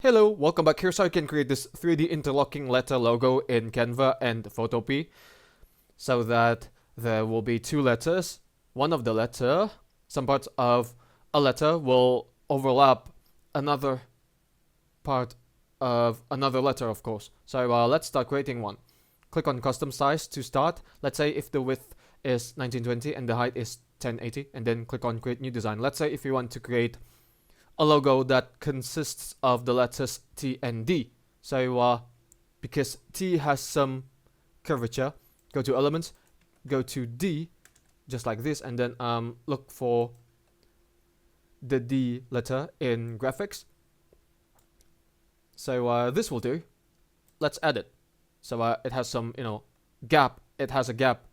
Hello, welcome back. Here's how you can create this 3D interlocking letter logo in Canva and Photopea so that there will be two letters. One of the letter, some parts of a letter will overlap another part of another letter, of course. So let's start creating one. Click on custom size to start. Let's say if the width is 1920 and the height is 1080, and then click on create new design. Let's say if you want to create a logo that consists of the letters T and D. So because T has some curvature, go to elements, go to D, just like this, and then look for the D letter in graphics. So this will do. Let's add it. So it has some, gap. It has a gap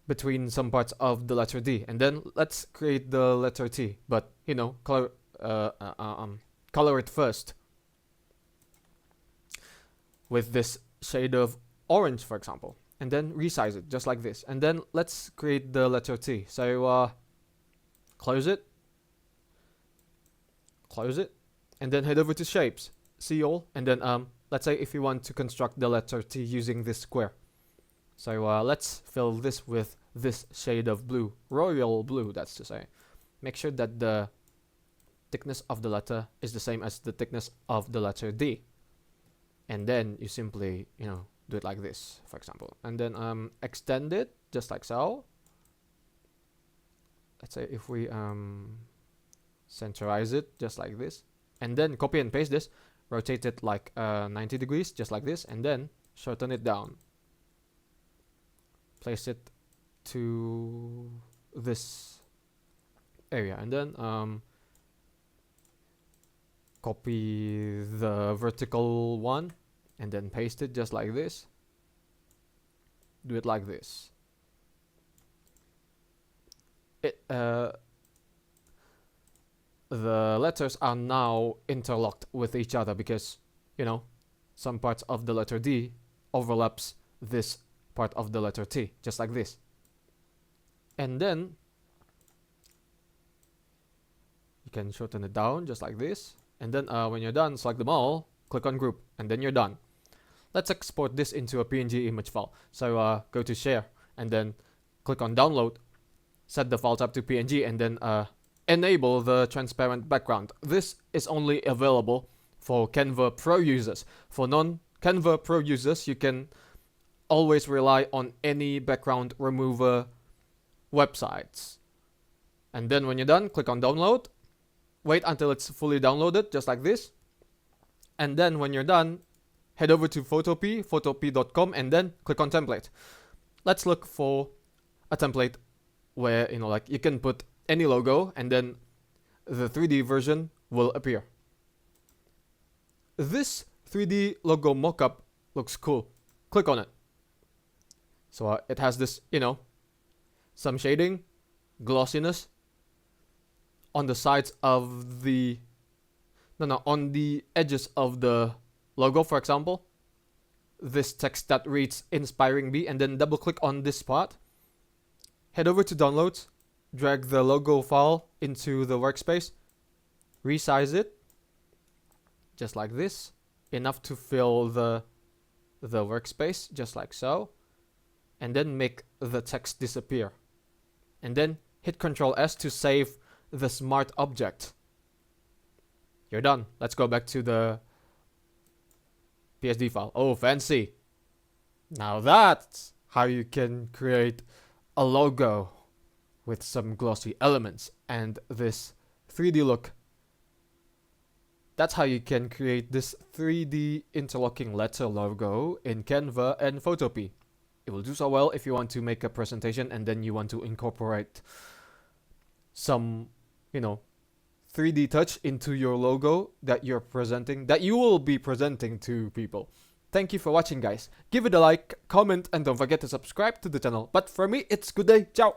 between some parts of the letter D, and then let's create the letter T. But color it first with this shade of orange, for example, and then resize it just like this. And then let's create the letter T. So close it, and then head over to shapes, see all, and then let's say if you want to construct the letter T using this square. So let's fill this with this shade of blue, royal blue, that's to say. Make sure that the thickness of the letter is the same as the thickness of the letter D. And then you simply, do it like this, for example. And then extend it, just like so. Let's say if we centerize it, just like this. And then copy and paste this, rotate it like 90 degrees, just like this. And then shorten it down. Place it to this area. And then copy the vertical one and then paste it just like this. Do it like this. The letters are now interlocked with each other because, some parts of the letter D overlaps this part of the letter T, just like this. And then you can shorten it down just like this. And then when you're done, select them all, click on group, and then you're done. Let's export this into a PNG image file. So go to share, and then click on download, set the file type to PNG, and then enable the transparent background. This is only available for Canva Pro users. For non-Canva Pro users, you can always rely on any background remover websites. And then when you're done, click on download. Wait until it's fully downloaded, just like this. And then when you're done, head over to Photopea, photopea.com, and then click on template. Let's look for a template where, you can put any logo and then the 3D version will appear. This 3D logo mockup looks cool. Click on it. So it has this, some shading, glossiness on the sides of the on the edges of the logo, for example. This text that reads inspiring me, and then double click on this part. Head over to downloads, drag the logo file into the workspace, resize it just like this, enough to fill the workspace, just like so. And then make the text disappear. And then hit Ctrl S to save the smart object. You're done. Let's go back to the PSD file. Oh, fancy. Now that's how you can create a logo with some glossy elements and this 3D look. That's how you can create this 3D interlocking letter logo in Canva and Photopea. It will do so well if you want to make a presentation and then you want to incorporate some, 3D touch into your logo that you're presenting, that you will be presenting to people. Thank you for watching, guys. Give it a like, comment, and don't forget to subscribe to the channel. But for me, it's good day. Ciao!